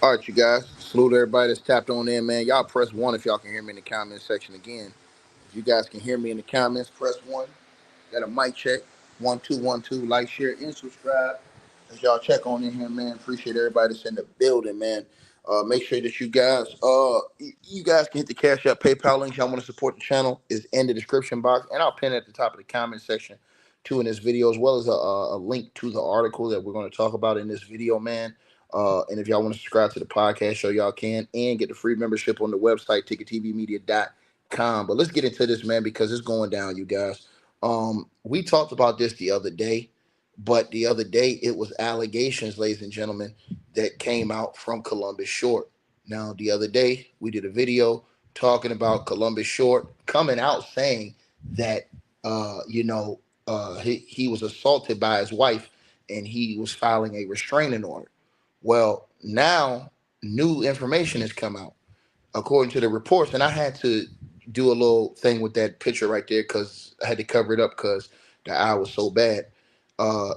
All right, you guys. Salute everybody that's tapped on in, man. Y'all press one if y'all can hear me in the comment section again. If you guys can hear me in the comments, press one. Got a mic check. 1 2 1 2. Like, share, and subscribe. As y'all check on in here, man. Appreciate everybody that's in the building, man. Make sure that you guys can hit the Cash App PayPal links. Y'all want to support the channel is in the description box, and I'll pin it at the top of the comment section too in this video, as well as a link to the article that we're going to talk about in this video, man. And if y'all want to subscribe to the podcast show, y'all can, and get the free membership on the website, ticketvmedia.com. But let's get into this, man, because it's going down, you guys. We talked about this the other day, but the other day it was allegations, ladies and gentlemen, that came out from Columbus Short. Now, the other day we did a video talking about Columbus Short coming out saying that he was assaulted by his wife and he was filing a restraining order. Well, now new information has come out according to the reports, and I had to do a little thing with that picture right there because I had to cover it up because the eye was so bad.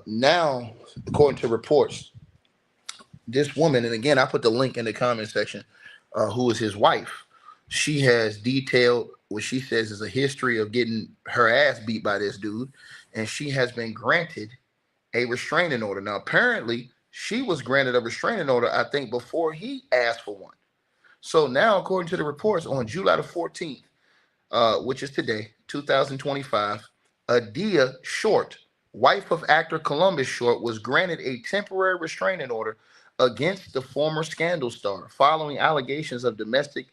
Now, according to reports, this woman, and again, I put the link in the comment section, who is his wife, she has detailed what she says is a history of getting her ass beat by this dude, and she has been granted a restraining order. Now, apparently, she was granted a restraining order, I think, before he asked for one. So now, according to the reports, on July the 14th, which is today, 2025, Adia Short, wife of actor Columbus Short, was granted a temporary restraining order against the former Scandal star following allegations of domestic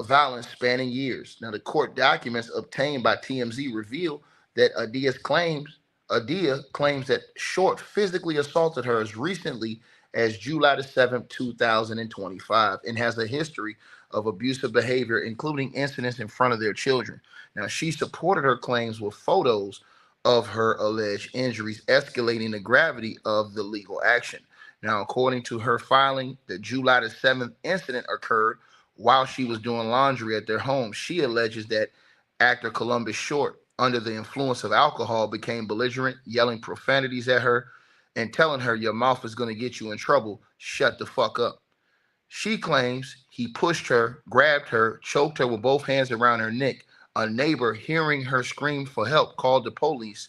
violence spanning years. Now, the court documents obtained by TMZ reveal that Adia claims that Short physically assaulted her as recently as July the 7th, 2025, and has a history of abusive behavior, including incidents in front of their children. Now, she supported her claims with photos of her alleged injuries, escalating the gravity of the legal action. Now, according to her filing, the July the 7th incident occurred while she was doing laundry at their home. She alleges that actor Columbus Short, under the influence of alcohol, became belligerent, yelling profanities at her and telling her, "Your mouth is going to get you in trouble. Shut the fuck up." She claims he pushed her, grabbed her, choked her with both hands around her neck. A neighbor, hearing her scream for help, called the police,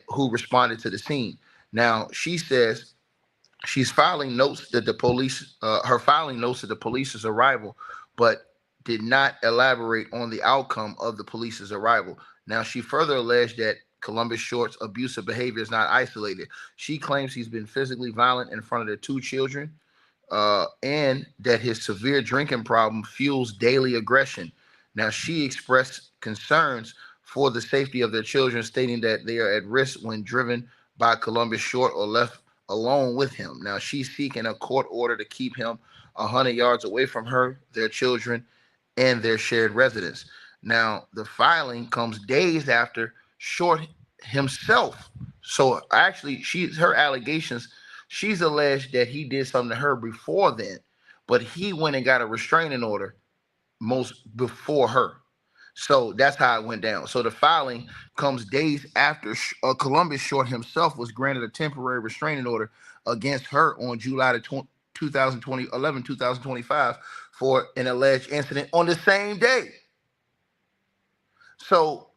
who responded to the scene. Now, she says she's filing notes that the police, her filing notes of the police's arrival, but did not elaborate on the outcome of the police's arrival. Now, she further alleged that Columbus Short's abusive behavior is not isolated. She claims he's been physically violent in front of their two children, and that his severe drinking problem fuels daily aggression. Now, she expressed concerns for the safety of their children, stating that they are at risk when driven by Columbus Short or left alone with him. Now, she's seeking a court order to keep him 100 yards away from her, their children, and their shared residence. Now, the filing comes days after Short himself. So actually, her allegations, she's alleged that he did something to her before then, but he went and got a restraining order most before her. So that's how it went down. So the filing comes days after Columbus Short himself was granted a temporary restraining order against her on July the 2025 for an alleged incident on the same day. So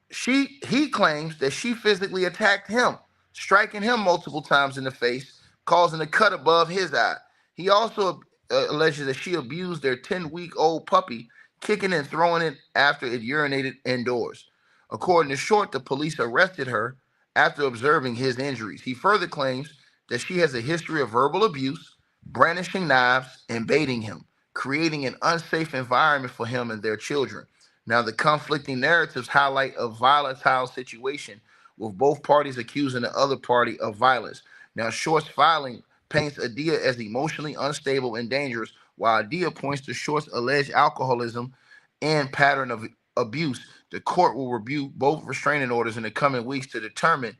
he claims that she physically attacked him, striking him multiple times in the face, causing a cut above his eye. He also alleges that she abused their 10-week-old puppy, kicking and throwing it after it urinated indoors. According to Short, the police arrested her after observing his injuries. He further claims that she has a history of verbal abuse, brandishing knives, and baiting him, creating an unsafe environment for him and their children. Now, the conflicting narratives highlight a volatile situation, with both parties accusing the other party of violence. Now, Short's filing paints Adia as emotionally unstable and dangerous, while Adia points to Short's alleged alcoholism and pattern of abuse. The court will review both restraining orders in the coming weeks to determine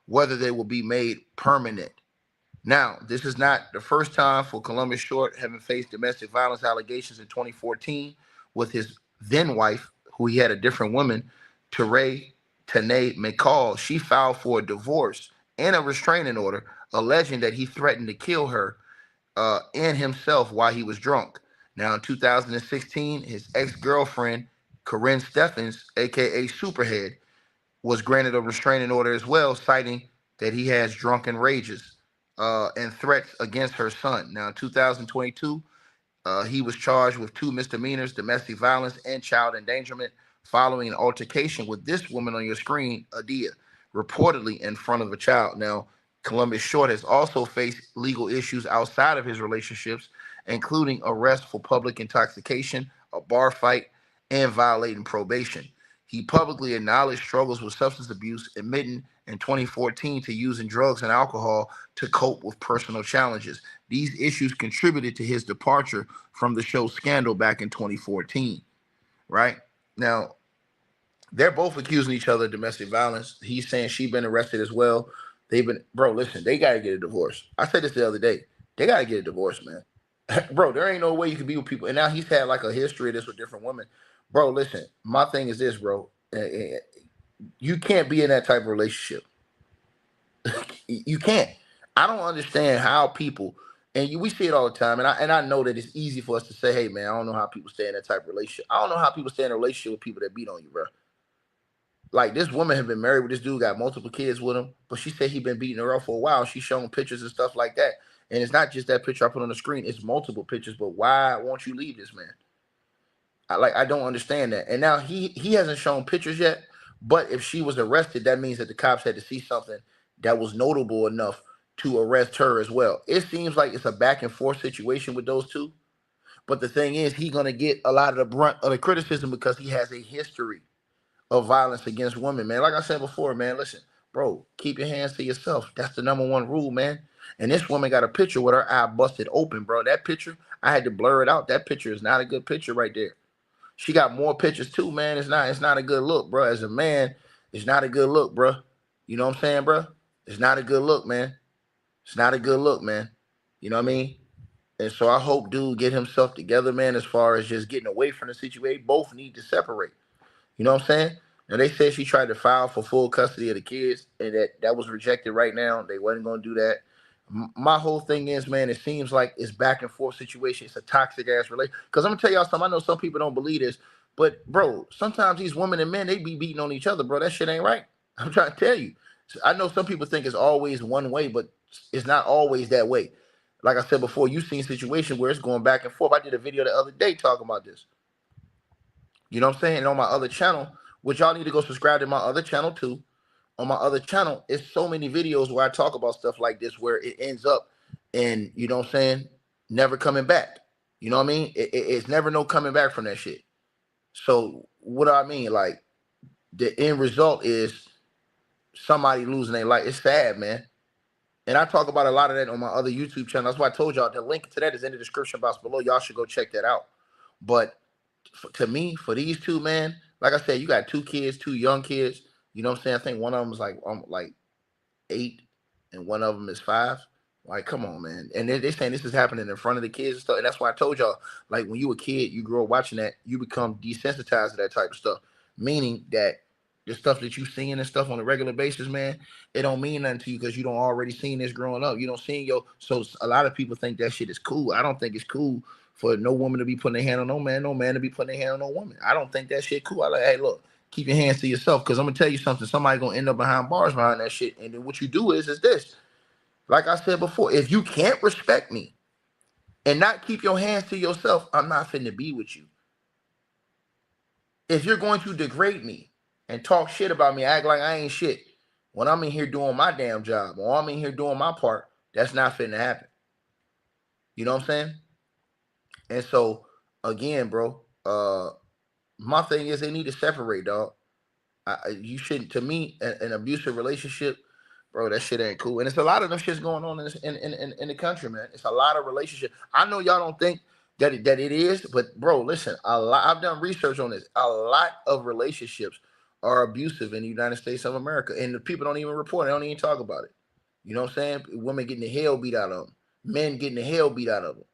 whether they will be made permanent. Now, this is not the first time for Columbus Short, having faced domestic violence allegations in 2014 with his then wife, who he had a different woman, Teray Tanae McCall. She filed for a divorce and a restraining order, alleging that he threatened to kill her and himself while he was drunk. Now, in 2016, his ex-girlfriend, Corinne Steffens, aka Superhead, was granted a restraining order as well, citing that he has drunken rages and threats against her son. Now, in 2022, he was charged with 2 misdemeanors, domestic violence, and child endangerment, following an altercation with this woman on your screen, Adia, reportedly in front of a child. Now, Columbus Short has also faced legal issues outside of his relationships, including arrest for public intoxication, a bar fight, and violating probation. He publicly acknowledged struggles with substance abuse, admitting in 2014 to using drugs and alcohol to cope with personal challenges. These issues contributed to his departure from the show Scandal back in 2014, right? Now, they're both accusing each other of domestic violence. He's saying she's been arrested as well. They've been, bro, listen, they got to get a divorce. I said this the other day. They got to get a divorce, man. Bro, there ain't no way you can be with people. And now he's had like a history of this with different women. Bro, listen, my thing is this, bro. You can't be in that type of relationship. You can't. I don't understand how people, we see it all the time, and I know that it's easy for us to say, hey man, I don't know how people stay in that type of relationship. I don't know how people stay in a relationship with people that beat on you, bro. Like this woman had been married with this dude, got multiple kids with him, but she said he been beating her up for a while. She's showing pictures and stuff like that. And it's not just that picture I put on the screen, it's multiple pictures. But why won't you leave this man? I don't understand that. And now he hasn't shown pictures yet, but if she was arrested, that means that the cops had to see something that was notable enough to arrest her as well. It seems like it's a back and forth situation with those two. But the thing is, he's gonna get a lot of the brunt of the criticism because he has a history of violence against women, man. Like I said before, man, listen, bro, keep your hands to yourself. That's the number one rule, man. And this woman got a picture with her eye busted open, bro. That picture, I had to blur it out. That picture is not a good picture right there. She got more pictures too, man. It's not a good look, bro. As a man, it's not a good look, bro. You know what I'm saying, bro? It's not a good look, man. It's not a good look, man. You know what I mean? And so I hope dude get himself together, man, as far as just getting away from the situation. Both need to separate. You know what I'm saying? Now they said she tried to file for full custody of the kids, and that was rejected right now. They wasn't gonna do that. My whole thing is, man, it seems like it's back and forth situation. It's a toxic ass relationship. Because I'm gonna tell y'all something. I know some people don't believe this, but bro, sometimes these women and men they be beating on each other, bro. That shit ain't right. I'm trying to tell you. I know some people think it's always one way, but it's not always that way. Like I said before, you've seen situations where it's going back and forth. I did a video the other day talking about this. You know what I'm saying? And on my other channel, which y'all need to go subscribe to my other channel too. On my other channel, it's so many videos where I talk about stuff like this where it ends up and, you know what I'm saying, never coming back. You know what I mean? It's never no coming back from that shit. So what do I mean? Like the end result is somebody losing their life. It's sad, man. And I talk about a lot of that on my other YouTube channel. That's why I told y'all the link to that is in the description box below. Y'all should go check that out. But to me, for these two, man, like I said, you got 2 kids, 2 young kids. You know what I'm saying? I think one of them is like 8 and one of them is 5. Like, come on, man. And they're saying this is happening in front of the kids and stuff. And that's why I told y'all, like, when you a kid, you grow up watching that, you become desensitized to that type of stuff. Meaning that the stuff that you seeing and stuff on a regular basis, man, it don't mean nothing to you because you don't already seen this growing up. You don't see so a lot of people think that shit is cool. I don't think it's cool for no woman to be putting their hand on no man to be putting their hand on no woman. I don't think that shit cool. I like, hey, look, keep your hands to yourself because I'm gonna tell you something. Somebody gonna end up behind bars behind that shit. And then what you do is this. Like I said before, if you can't respect me and not keep your hands to yourself, I'm not finna be with you. If you're going to degrade me and talk shit about me, act like I ain't shit, when I'm in here doing my damn job or I'm in here doing my part, that's not finna happen. You know what I'm saying? And so, again, bro, my thing is they need to separate, dog. You shouldn't, to me, an abusive relationship, bro, that shit ain't cool. And it's a lot of them shits going on in the country, man. It's a lot of relationships. I know y'all don't think that it is, but bro, listen, I've done research on this. A lot of relationships are abusive in the United States of America, and the people don't even report it. They don't even talk about it. You know what I'm saying? Women getting the hell beat out of them, men getting the hell beat out of them.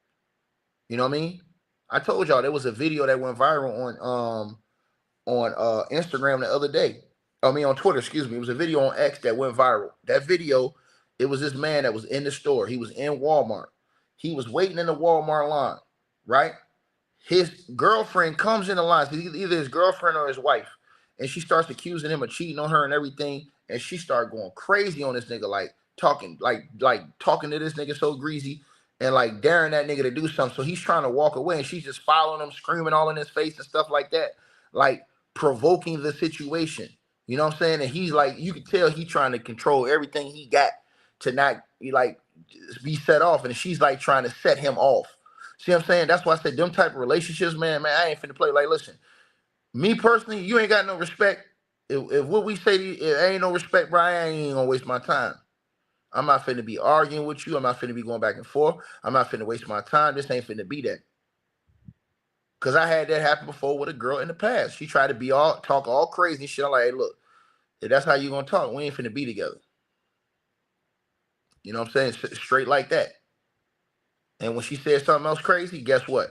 You know what I mean? I told y'all there was a video that went viral on Instagram the other day. I mean on Twitter, excuse me. It was a video on X that went viral. That video, it was this man that was in the store. He was in Walmart. He was waiting in the Walmart line, right? His girlfriend comes in the line, either his girlfriend or his wife, and she starts accusing him of cheating on her and everything, and she started going crazy on this nigga, like talking to this nigga so greasy, and like daring that nigga to do something. So he's trying to walk away, and she's just following him, screaming all in his face and stuff like that, like provoking the situation. You know what I'm saying? And he's like, you can tell he's trying to control everything he got to not like be set off, and she's like trying to set him off. See what I'm saying? That's why I said them type of relationships, man, I ain't finna play. Like, listen, me personally, you ain't got no respect. If what we say, it ain't no respect, bro, I ain't gonna waste my time. I'm not finna be arguing with you. I'm not finna be going back and forth. I'm not finna waste my time. This ain't finna be that. Cause I had that happen before with a girl in the past. She tried to talk all crazy shit. I'm like, hey, look, if that's how you gonna talk, we ain't finna be together. You know what I'm saying? Straight like that. And when she said something else crazy, guess what?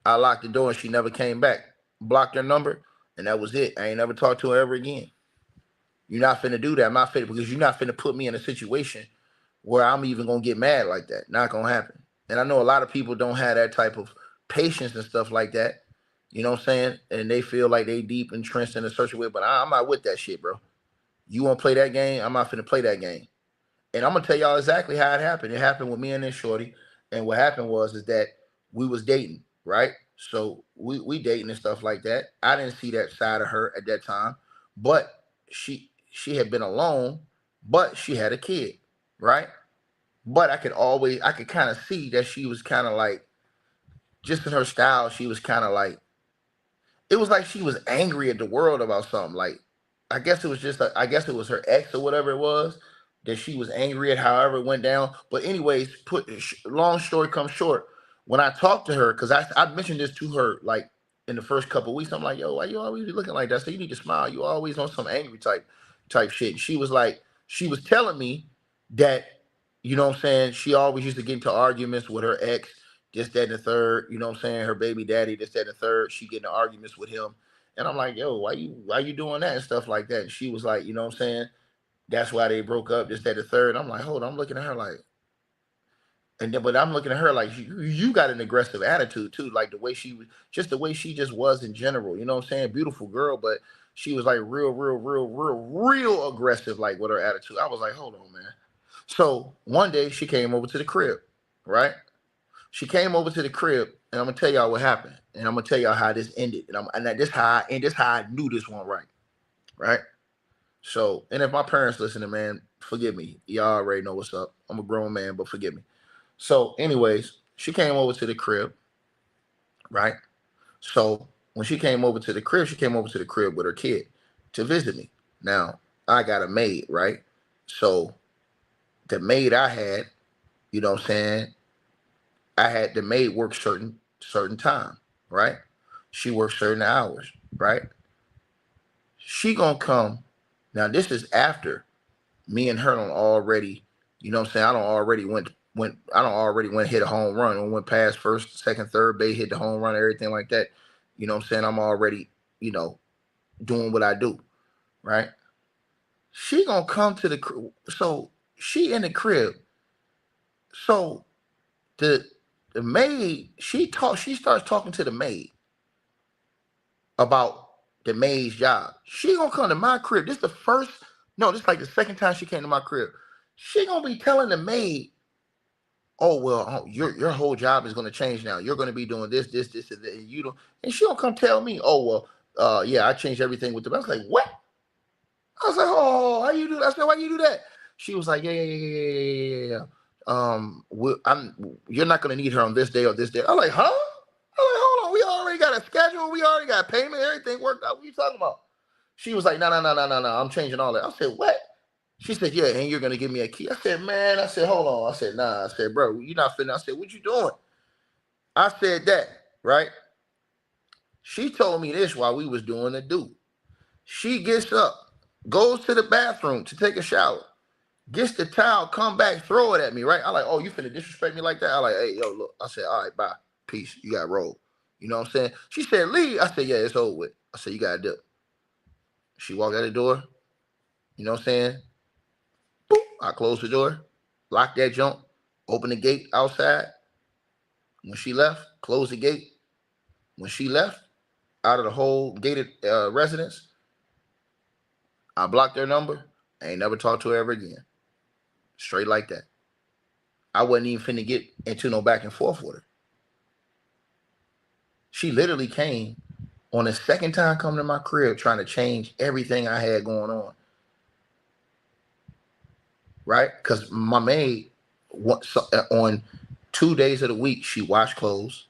I locked the door and she never came back. Blocked her number, and that was it. I ain't never talked to her ever again. You're not finna do that. I'm not finna, because you're not finna put me in a situation where I'm even gonna get mad like that. Not gonna happen. And I know a lot of people don't have that type of patience and stuff like that. You know what I'm saying? And they feel like they deep entrenched in a certain way, but I'm not with that shit, bro. You wanna play that game? I'm not finna play that game. And I'm gonna tell y'all exactly how it happened. It happened with me and this shorty. And what happened is that we was dating, right? So we dating and stuff like that. I didn't see that side of her at that time, but she had been alone, but she had a kid, right? But I could kind of see that she was kind of like, just in her style, she was kind of like, it was like she was angry at the world about something. Like, I guess it was I guess it was her ex or whatever it was that she was angry at. However it went down. But anyways, long story comes short. When I talked to her, because I mentioned this to her like in the first couple of weeks, I'm like, yo, why you always looking like that? So you need to smile. You always on some angry type shit. And she was like, she was telling me that, you know what I'm saying, she always used to get into arguments with her ex, this, that, and the third, you know what I'm saying? Her baby daddy, this, that, and the third. She getting in arguments with him. And I'm like, yo, why you doing that and stuff like that? And she was like, you know what I'm saying? That's why they broke up, this, that, and the third. I'm like, hold on, I'm looking at her like, and then, but I'm looking at her like, you got an aggressive attitude too, like the way she was, just the way she just was in general. You know what I'm saying? Beautiful girl, but she was like real aggressive, like with her attitude. I was like, hold on, man. So one day she came over to the crib, right? She came over to the crib, and I'm gonna tell y'all what happened, and I'm gonna tell y'all how this ended, this how I knew this one right, right? So, and if my parents listening, man, forgive me. Y'all already know what's up. I'm a grown man, but forgive me. So, anyways, she came over to the crib, right? So when she came over to the crib, she came over to the crib with her kid to visit me. Now, I got a maid, right? So the maid I had, you know what I'm saying? I had the maid work certain time, right? She works certain hours, right? She gonna come. Now this is after me and her don't already, you know what I'm saying? I don't already went hit a home run and went past first, second, third base, hit the home run, everything like that. You know what I'm saying? I'm already, you know, doing what I do, right? She gonna come to the crib. So she in the crib. So the maid, she starts talking to the maid about the maid's job. She gonna come to my crib. This is like the second time she came to my crib. She gonna be telling the maid, oh well, your whole job is gonna change now. You're gonna be doing this, and that, and you don't. And she don't come tell me, oh well, yeah, I changed everything with the. I was like, what? I was like, oh, how you do that? I said, why you do that? She was like, yeah. You're not gonna need her on this day or this day. I'm like, huh? I'm like, hold on, we already got a schedule, we already got payment, everything worked out. What are you talking about? She was like, no, I'm changing all that. I said, what? She said, yeah, and you're gonna give me a key. I said, man, I said, hold on. I said, nah. I said, bro, you're not finna. I said, what you doing? I said that, right? She told me this while we was doing the do. She gets up, goes to the bathroom to take a shower, gets the towel, come back, throw it at me, right? I like, oh, you finna disrespect me like that? I like, hey, yo, look. I said, all right, bye. Peace. You got rolled. You know what I'm saying? She said, leave. I said, yeah, it's over with. I said, you got to dip. She walked out the door. You know what I'm saying? Boop. I closed the door, locked that junk, Open the gate outside. When she left, close the gate. When she left out of the whole gated residence, I blocked her number. I ain't never talked to her ever again. Straight like that. I wasn't even finna get into no back and forth with her. She literally came on the second time coming to my crib trying to change everything I had going on. Right? Because my maid, on 2 days of the week, she washed clothes.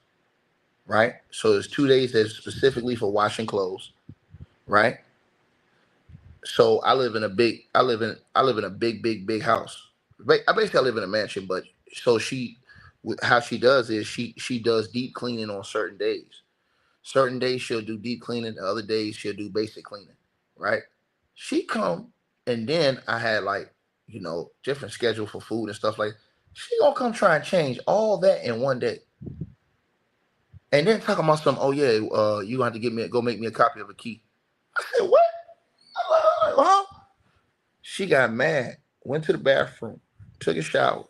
Right? So there's 2 days that's specifically for washing clothes. Right? So I live in a big big house. I basically live in a mansion, but so how she does is she does deep cleaning on certain days. Certain days she'll do deep cleaning, the other days she'll do basic cleaning, right? She come, and then I had like, different schedule for food and stuff like that. She gonna come try and change all that in one day. And then talking about some, oh yeah, you gonna have to go make me a copy of a key. I said, what? Huh? She got mad, went to the bathroom, took a shower,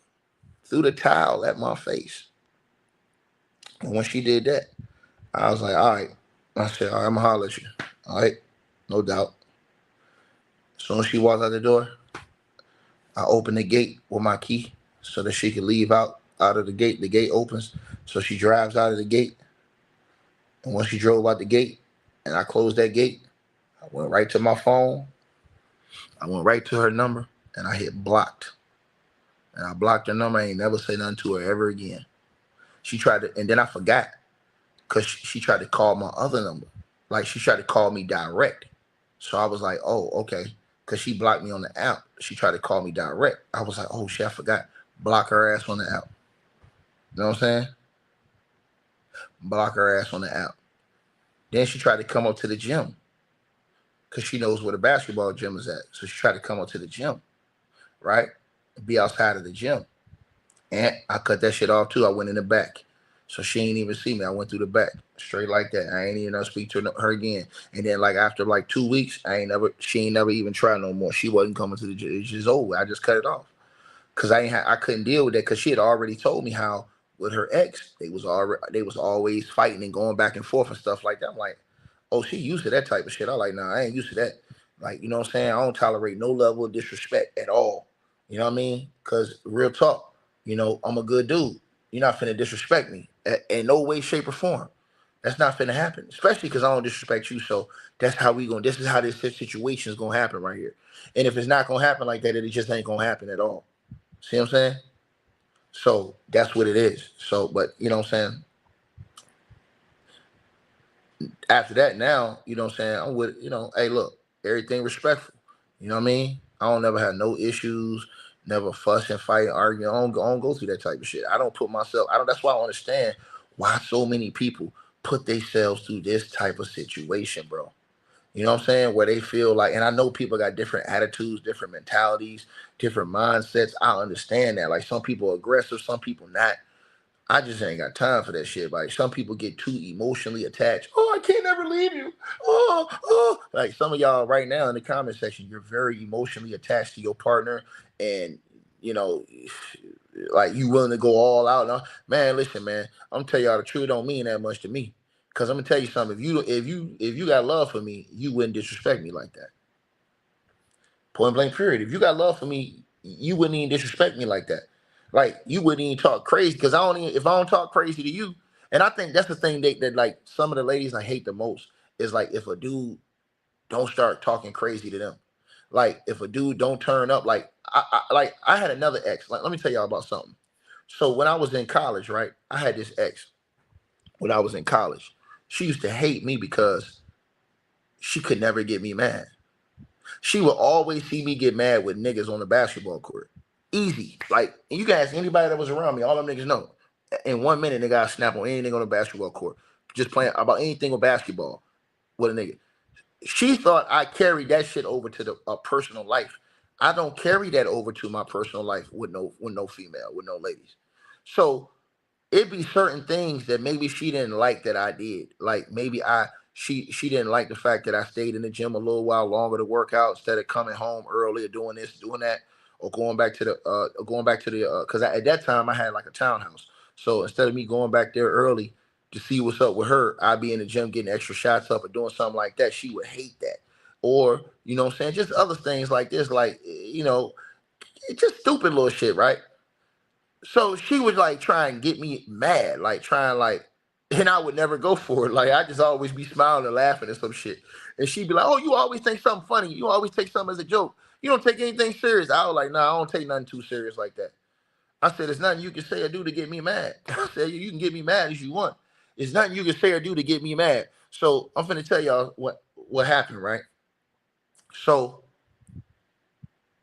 threw the towel at my face. And when she did that, I was like, all right. I said, all right, I'm gonna holler at you. All right, no doubt. As soon as she walked out the door, I opened the gate with my key so that she could leave out of the gate. The gate opens, so she drives out of the gate. And once she drove out the gate, and I closed that gate, I went right to my phone. I went right to her number, and I hit blocked. And I blocked her number. I ain't never say nothing to her ever again. She tried to, and then I forgot because she tried to call my other number. Like, she tried to call me direct. So I was like, oh, okay. Because she blocked me on the app. She tried to call me direct. I was like, oh, shit, I forgot. Block her ass on the app. You know what I'm saying? Block her ass on the app. Then she tried to come up to the gym because she knows where the basketball gym is at. So she tried to come up to the gym, right? Be outside of the gym. And I cut that shit off too. I went in the back. So she ain't even see me. I went through the back, straight like that. I ain't even speak to her again. And then like after like 2 weeks, she ain't never even tried no more. She wasn't coming to the gym. It's just over. I just cut it off. Cause I couldn't deal with that because she had already told me how with her ex, they was always fighting and going back and forth and stuff like that. I'm like, oh, she used to that type of shit. I'm like, nah, I ain't used to that. Like, you know what I'm saying? I don't tolerate no level of disrespect at all. You know what I mean? Cause real talk, I'm a good dude. You're not finna disrespect me in no way, shape, or form. That's not finna happen, especially because I don't disrespect you. So this is how this situation is gonna happen right here. And if it's not gonna happen like that, it just ain't gonna happen at all. See what I'm saying? So that's what it is. So, but you know what I'm saying? After that, now, you know what I'm saying? I'm with, hey, look, everything respectful. You know what I mean? I don't never have no issues, never fuss and fight, argue. I don't go through that type of shit. That's why I don't understand why so many people put themselves through this type of situation, bro. You know what I'm saying? Where they feel like, and I know people got different attitudes, different mentalities, different mindsets. I understand that. Like, some people are aggressive, some people not. I just ain't got time for that shit. Like, some people get too emotionally attached. Oh, I can't ever leave you. Oh. Like, some of y'all right now in the comment section, you're very emotionally attached to your partner, and you know, like, you willing to go all out. Man, listen, man, I'm tell y'all the truth. It don't mean that much to me. Cause I'm gonna tell you something. If you got love for me, you wouldn't disrespect me like that. Point blank period. If you got love for me, you wouldn't even disrespect me like that. Like, you wouldn't even talk crazy. Cause if I don't talk crazy to you, and I think that's the thing that like some of the ladies I hate the most is like if a dude don't start talking crazy to them. Like, if a dude don't turn up, like I had another ex. Like, let me tell y'all about something. So when I was in college, right, I had this ex when I was in college. She used to hate me because she could never get me mad. She would always see me get mad with niggas on the basketball court. Easy. Like, and you can ask anybody that was around me, all them niggas know. In 1 minute, nigga, I snap on anything on the basketball court. Just playing about anything with basketball with a nigga. She thought I carried that shit over to the personal life. I don't carry that over to my personal life with no female, with no ladies. So it'd be certain things that maybe she didn't like that I did. Like, maybe she didn't like the fact that I stayed in the gym a little while longer to work out instead of coming home early or doing this, doing that. or going back to the because at that time I had like a townhouse. So instead of me going back there early to see what's up with her, I'd be in the gym getting extra shots up or doing something like that. She would hate that. Or, you know what I'm saying? Just other things like this, like, just stupid little shit, right? So she would like try and get me mad, like trying like, and I would never go for it. Like I just always be smiling and laughing and some shit. And she'd be like, "Oh, you always think something funny. You always take something as a joke. You don't take anything serious." I was like, "Nah, I don't take nothing too serious like that." I said, "There's nothing you can say or do to get me mad." I said, "You can get me mad as you want. There's nothing you can say or do to get me mad." So I'm finna tell y'all what happened, right? So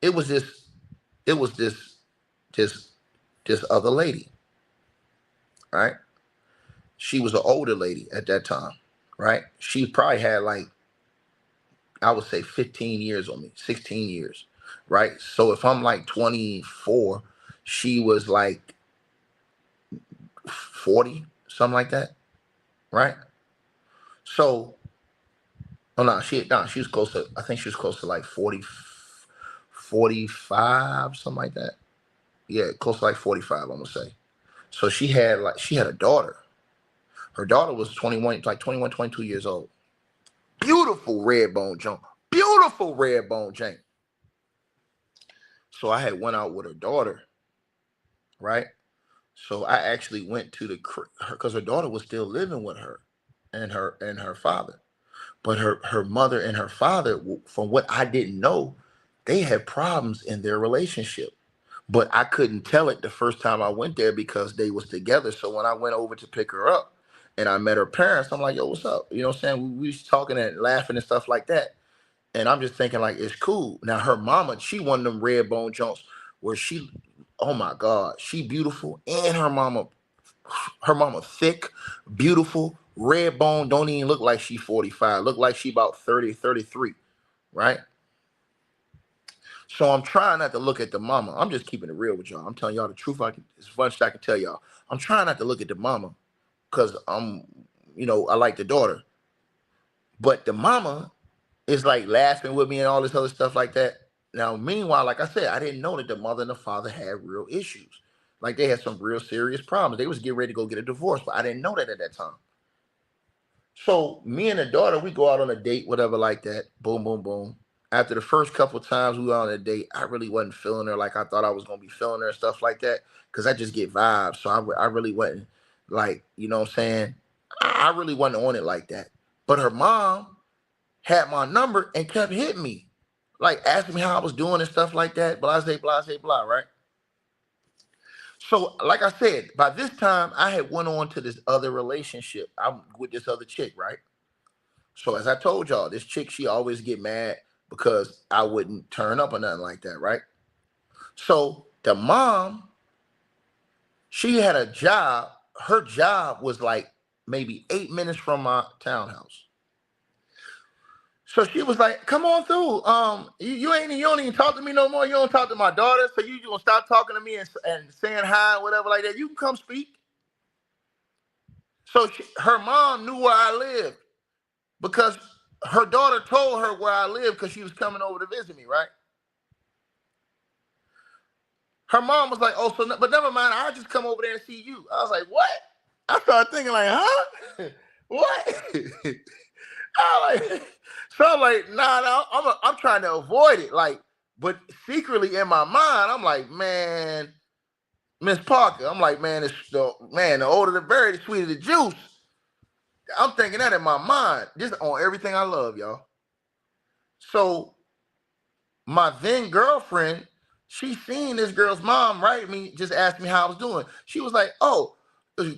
it was this, it was this this other lady, right? She was an older lady at that time, right? She probably had like, I would say 15 years on me, 16 years, right? So if I'm like 24, she was like 40, something like that, right? So, oh no, she was close to, I think she was close to like 40, 45, something like that. Yeah, close to like 45, I'm gonna say. So she had a daughter. Her daughter was 21, like 21, 22 years old. Beautiful red bone joint. Beautiful red bone joint. So I had went out with her daughter, right? So I actually went to the because her daughter was still living with her and her father. But her mother and her father, from what I didn't know, they had problems in their relationship. But I couldn't tell it the first time I went there because they was together. So when I went over to pick her up and I met her parents, I'm like, "Yo, what's up?" You know what I'm saying? We was talking and laughing and stuff like that. And I'm just thinking like it's cool. Now her mama, she one of them red bone joints where she, oh my God, she beautiful. And her mama thick, beautiful, red bone, don't even look like she 45. Look like she about 30, 33, right? So I'm trying not to look at the mama. I'm just keeping it real with y'all. I'm telling y'all the truth. It's much I can tell y'all. I'm trying not to look at the mama because I like the daughter. But the mama is like laughing with me and all this other stuff like that. Now, meanwhile, like I said, I didn't know that the mother and the father had real issues. Like they had some real serious problems. They was getting ready to go get a divorce, but I didn't know that at that time. So me and the daughter, we go out on a date, whatever like that. Boom, boom, boom. After the first couple times we were on a date, I really wasn't feeling her like I thought I was gonna be feeling her and stuff like that. Cause I just get vibes. So I really wasn't like, you know what I'm saying? I really wasn't on it like that. But her mom had my number and kept hitting me, like asking me how I was doing and stuff like that. Blah, blah, blah, right? So, like I said, by this time I had went on to this other relationship. I'm with this other chick, right? So as I told y'all, this chick, she always get mad because I wouldn't turn up or nothing like that, right? So the mom, she had a job. Her job was like maybe 8 minutes from my townhouse. So she was like, "Come on through. You don't even talk to me no more. You don't talk to my daughter. So you gonna stop talking to me and saying hi, whatever like that. You can come speak." So her mom knew where I lived because her daughter told her where I lived because she was coming over to visit me, right? Her mom was like, "Oh, but never mind. I'll just come over there and see you." I was like, "What?" I started thinking like, "Huh? What?" I'm like, nah, I'm trying to avoid it. Like, but secretly in my mind, I'm like, man, Miss Parker, I'm like, man, the older the berry, the sweeter the juice. I'm thinking that in my mind, just on everything I love, y'all. So my then girlfriend, she seen this girl's mom write me, just asked me how I was doing. She was like, "Oh,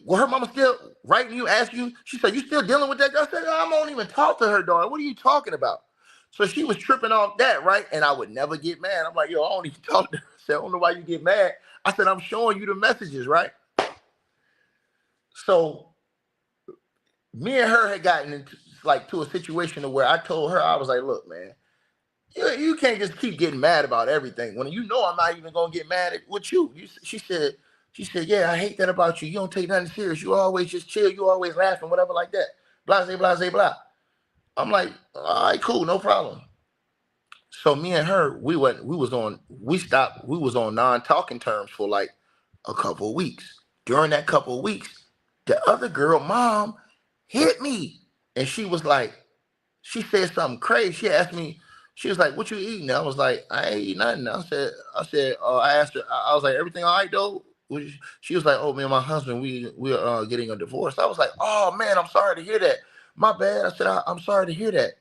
well, her mama still writing you, asking you." She said, "You still dealing with that girl?" I said, "I don't even talk to her, daughter. What are you talking about?" So she was tripping off that, right? And I would never get mad. I'm like, "Yo, I don't even talk to her." I said, "I don't know why you get mad." I said, "I'm showing you the messages, right?" So me and her had gotten into like to a situation where I told her, I was like, "Look, man, you can't just keep getting mad about everything when you know I'm not even gonna get mad with you." She said, "Yeah, I hate that about you. You don't take nothing serious. You always just chill. You always laughing, whatever like that. Blah, blah, blah, blah, blah." I'm like, "All right, cool, no problem." So me and her, we was on non-talking terms for like a couple of weeks. During that couple of weeks, the other girl mom hit me, and she said something crazy. She asked me, she was like, "What you eating?" I was like, "I ain't eat nothing." I asked her, I was like, "Everything all right though?" She was like, "Oh, me and my husband, we are getting a divorce." I was like, "Oh man, I'm sorry to hear that. My bad." I said, "I'm sorry to hear that."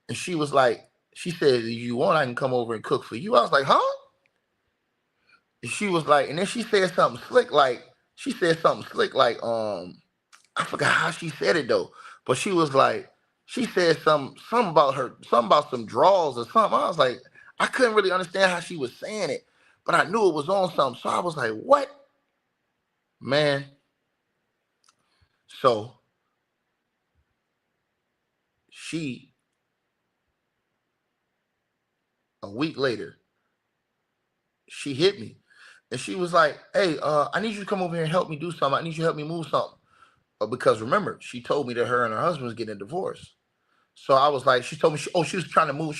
And she was like, she said, "If you want, I can come over and cook for you." I was like, "Huh?" And she was like, and then she said something slick like, I forgot how she said it though, but she was like, she said something about some draws or something. I was like, I couldn't really understand how she was saying it, but I knew it was on something. So I was like, what? Man. So she, a week later, she hit me. And she was like, "Hey, I need you to come over here and help me do something. I need you to help me move something." Because remember, she told me that her and her husband was getting a divorce. So I was like, she told me, she was trying to move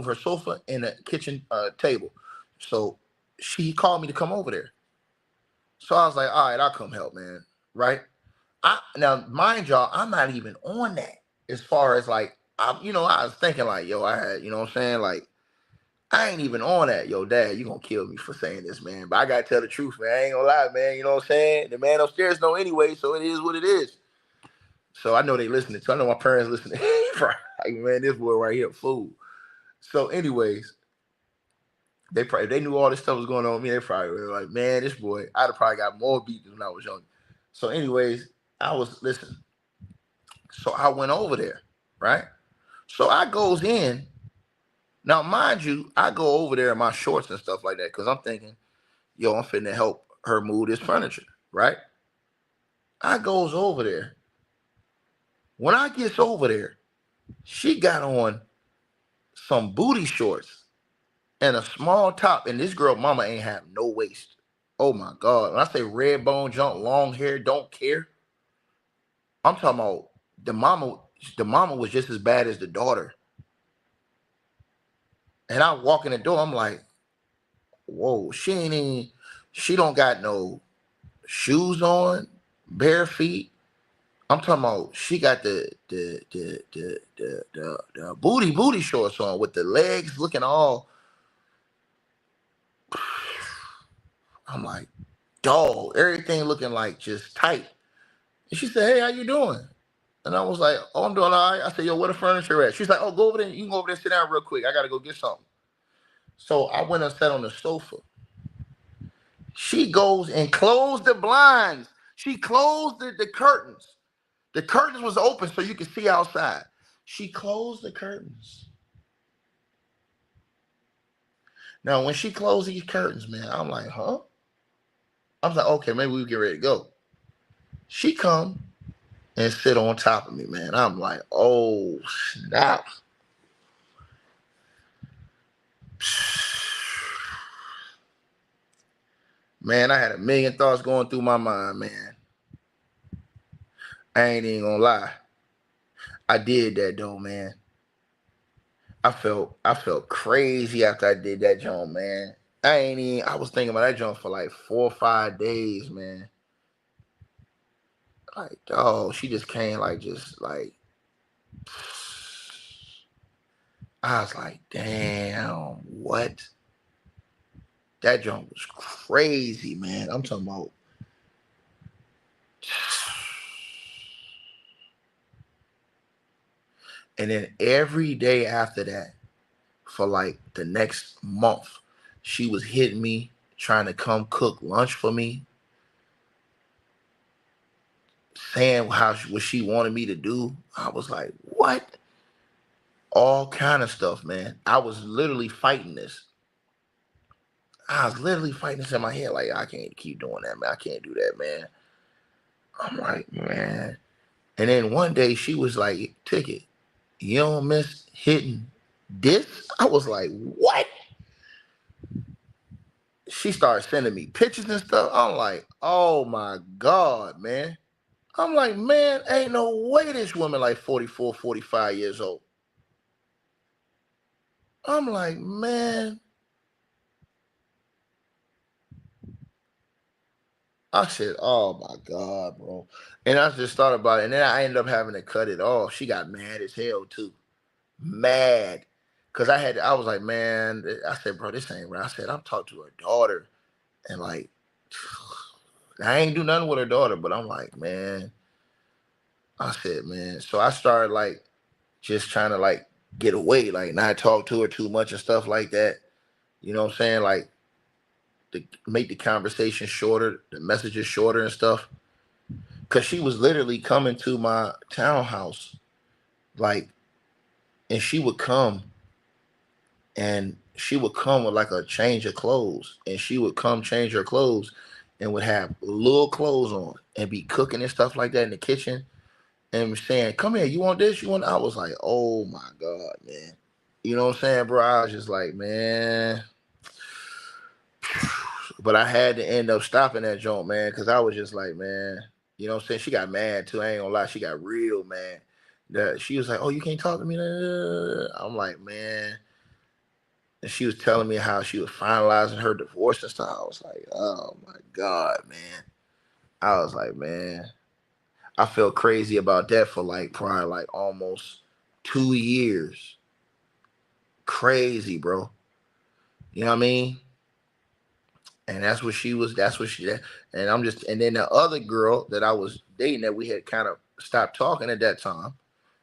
her sofa and a kitchen table. So she called me to come over there. So I was like, all right, I'll come help, man. Right? Now, mind y'all, I'm not even on that. As far as like, I was thinking like, yo, I had, you know what I'm saying? Like, I ain't even on that. Yo, dad, you gonna kill me for saying this, man. But I gotta tell the truth, man. I ain't gonna lie, man. You know what I'm saying? The man upstairs know anyway, so it is what it is. So I know they listening. So I know my parents listening. Like, man, this boy right here, fool. So, anyways, they knew all this stuff was going on with me. They probably were like, man, this boy, I'd have probably got more beat when I was young. So, anyways, I was listen. So I went over there, right? So I goes in. Now, mind you, I go over there in my shorts and stuff like that because I'm thinking, yo, I'm finna help her move this furniture, right? I goes over there. When I gets over there, she got on some booty shorts and a small top, and this girl mama ain't have no waist. Oh my God. When I say red bone junk, long hair, don't care. I'm talking about the mama, the mama was just as bad as the daughter. And I walk in the door, I'm like, whoa, she don't got no shoes on, bare feet. I'm talking about she got the booty shorts on with the legs looking all. I'm like, dog, everything looking like just tight. And she said, "Hey, how you doing?" And I was like, "Oh, I'm doing all right." I said, "Yo, where the furniture at?" She's like, "Oh, go over there. You can go over there and sit down real quick. I gotta go get something." So I went and sat on the sofa. She goes and closed the blinds. She closed the curtains. The curtains was open so you could see outside. She closed the curtains. Now, when she closed these curtains, man, I'm like, huh? I was like, okay, maybe we get ready to go. She come and sit on top of me, man. I'm like, oh, snap. Man, I had a million thoughts going through my mind, man. I ain't even gonna lie. I did that though, man. I felt crazy after I did that jump, man. I was thinking about that jump for like 4 or 5 days, man. Like, oh, she just came like just like I was like, damn, what? That jump was crazy, man. I'm talking about. And then every day after that, for like the next month, she was hitting me, trying to come cook lunch for me, saying what she wanted me to do. I was like, what? All kind of stuff, man. I was literally fighting this. I was literally fighting this in my head. Like, I can't keep doing that, man. I can't do that, man. I'm like, man. And then one day she was like, Ticket, you don't miss hitting this? I was like, what? She started sending me pictures and stuff. I'm like, oh my God, man. I'm like, man, ain't no way this woman like 44, 45 years old. I'm like, man. I said, oh my God, bro. And I just thought about it. And then I ended up having to cut it off. She got mad as hell too. Mad. Cause I was like, man, I said, bro, this ain't right. I said, I'm talking to her daughter. And like, I ain't do nothing with her daughter, but I'm like, man, I said, man. So I started like just trying to like get away, like not talk to her too much and stuff like that. You know what I'm saying? Like to make the conversation shorter, the messages shorter and stuff. Cause she was literally coming to my townhouse, like, and she would come with like a change of clothes, and she would come change her clothes and would have little clothes on and be cooking and stuff like that in the kitchen and saying, come here, you want this? You want, I was like, oh my God, man. You know what I'm saying, bro? I was just like, man. But I had to end up stopping that joint, man, because I was just like, man, you know what I'm saying? She got mad too. I ain't gonna lie, she got real mad. That she was like, oh, you can't talk to me. I'm like, man. And she was telling me how she was finalizing her divorce and stuff. I was like, oh my God, man. I was like, man. I felt crazy about that for like probably like almost 2 years. Crazy, bro. You know what I mean? And that's what she, and and then the other girl that I was dating that we had kind of stopped talking at that time,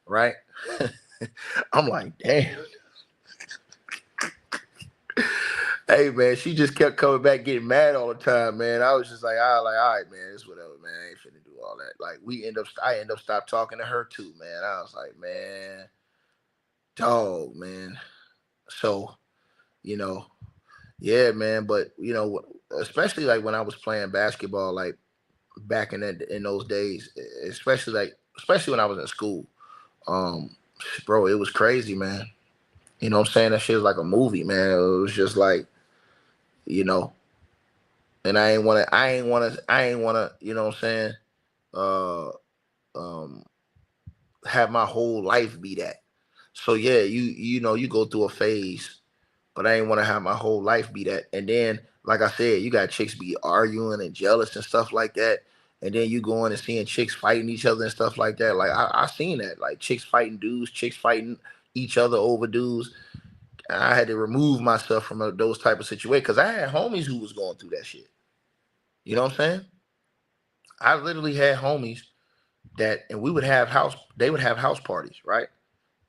right? I'm like, damn. Hey man, she just kept coming back getting mad all the time, man. I was just like, all right, man, it's whatever, man. I ain't finna do all that. Like I end up stopped talking to her too, man. I was like, man, dog, man. So, you know, yeah, man. But especially like when I was playing basketball, like back in those days, especially when I was in school, um, bro, it was crazy, man. You know what I'm saying? That shit was like a movie, man. It was just like, you know, and I ain't wanna, you know what I'm saying? Uh, um, have my whole life be that. So yeah, you go through a phase, but I ain't want to have my whole life be that. And then, like I said, you got chicks be arguing and jealous and stuff like that. And then you going and seeing chicks fighting each other and stuff like that. Like I seen that, like chicks fighting dudes, chicks fighting each other over dudes. And I had to remove myself from those type of situations because I had homies who was going through that shit. You know what I'm saying? I literally had homies and they would have house parties, right?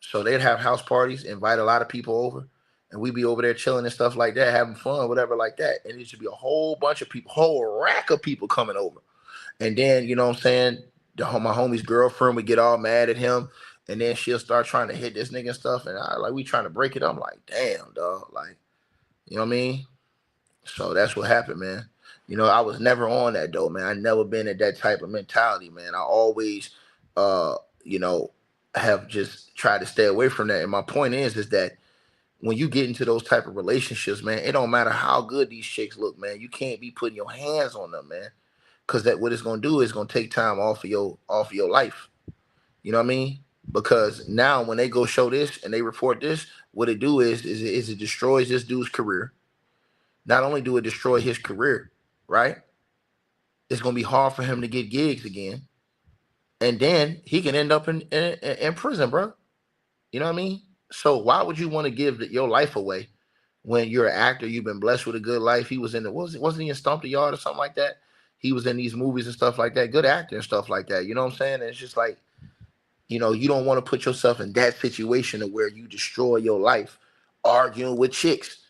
So they'd have house parties, invite a lot of people over, and we'd be over there chilling and stuff like that, having fun, whatever like that. And it should be a whole bunch of people, whole rack of people coming over. And then, you know what I'm saying, my homie's girlfriend would get all mad at him, and then she'll start trying to hit this nigga and stuff. And we trying to break it up. I'm like, damn, dog. Like, you know what I mean? So that's what happened, man. I was never on that though, man. I never been at that type of mentality, man. I always uh, you know, have just tried to stay away from that. And my point is that when you get into those type of relationships, man, it don't matter how good these chicks look, man. You can't be putting your hands on them, man. Cause that what it's gonna do is gonna take time off of your life. You know what I mean? Because now when they go show this and they report this, what it do is it destroys this dude's career. Not only do it destroy his career, right? It's gonna be hard for him to get gigs again, and then he can end up in prison, bro. You know what I mean? So why would you want to give your life away when you're an actor? You've been blessed with a good life. He was in wasn't he in Stomp the Yard or something like that? He was in these movies and stuff like that. Good actor and stuff like that. You know what I'm saying? And it's just like, you don't want to put yourself in that situation of where you destroy your life arguing with chicks.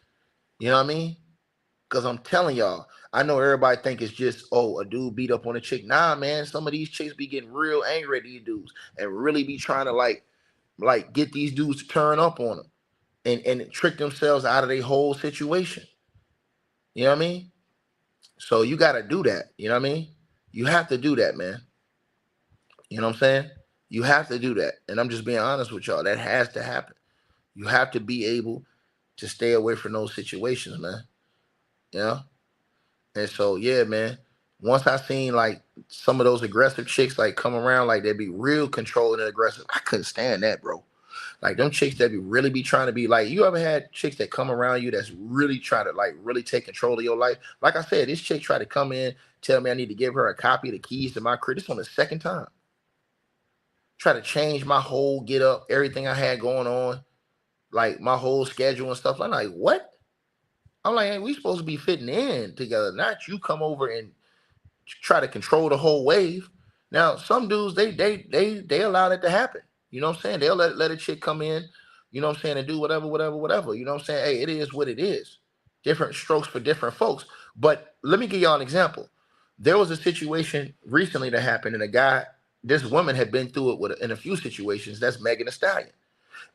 You know what I mean? Because I'm telling y'all, I know everybody think it's just, oh, a dude beat up on a chick. Nah, man, some of these chicks be getting real angry at these dudes and really be trying to like get these dudes to turn up on them and trick themselves out of their whole situation. You know what I mean? So you got to do that. You know what I mean? You have to do that, man. You know what I'm saying? You have to do that. And I'm just being honest with y'all. That has to happen. You have to be able to stay away from those situations, man. You know? And so, yeah, man. Once I seen like some of those aggressive chicks like come around, like they'd be real controlling and aggressive. I couldn't stand that, bro. Like them chicks that really be trying to be like, you ever had chicks that come around you that's really trying to like really take control of your life? Like I said, this chick tried to come in, tell me I need to give her a copy of the keys to my crib. This on the second time. Try to change my whole get up, everything I had going on, like my whole schedule and stuff. I'm like, what? I'm like, hey, we supposed to be fitting in together, not you come over and try to control the whole wave. Now, some dudes they allow that to happen. You know what I'm saying? They'll let a chick come in, you know what I'm saying, and do whatever. You know what I'm saying? Hey, it is what it is. Different strokes for different folks. But let me give y'all an example. There was a situation recently that happened, and this woman had been through it in a few situations. That's Megan Thee Stallion.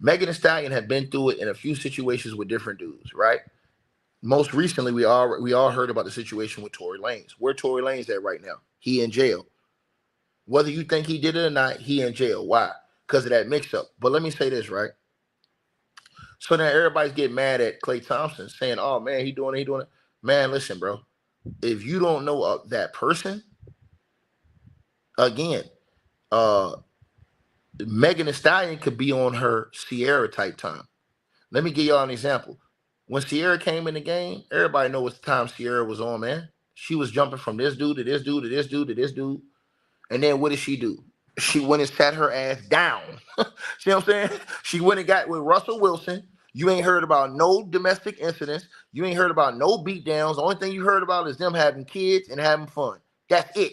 Megan Thee Stallion had been through it in a few situations with different dudes, right? Most recently, we all heard about the situation with Tory Lanez. Where Tory Lanez at right now? He in jail. Whether you think he did it or not, he in jail. Why? Because of that mix-up. But let me say this, right? So now everybody's getting mad at Klay Thompson, saying, "Oh man, he doing it." Man, listen, bro. If you don't know that person, again, Megan Thee Stallion could be on her Sierra type time. Let me give y'all an example. When Sierra came in the game, everybody know what time Sierra was on, man. She was jumping from this dude to this dude to this dude to this dude. And then what did she do? She went and sat her ass down. See what I'm saying? She went and got with Russell Wilson. You ain't heard about no domestic incidents. You ain't heard about no beatdowns. The only thing you heard about is them having kids and having fun. That's it.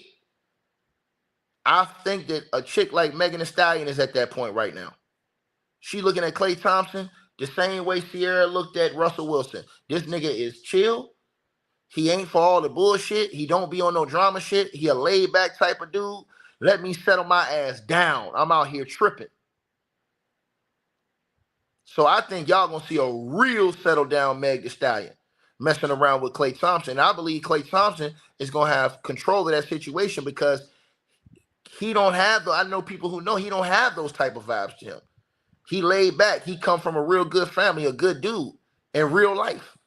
I think that a chick like Megan Thee Stallion is at that point right now. She looking at Klay Thompson the same way Sierra looked at Russell Wilson. This nigga is chill. He ain't for all the bullshit. He don't be on no drama shit. He a laid back type of dude. Let me settle my ass down. I'm out here tripping. So I think y'all gonna see a real settled down Meg Thee Stallion messing around with Klay Thompson. And I believe Klay Thompson is gonna have control of that situation because he don't have I know people who know he don't have those type of vibes to him. He laid back. He come from a real good family, a good dude in real life.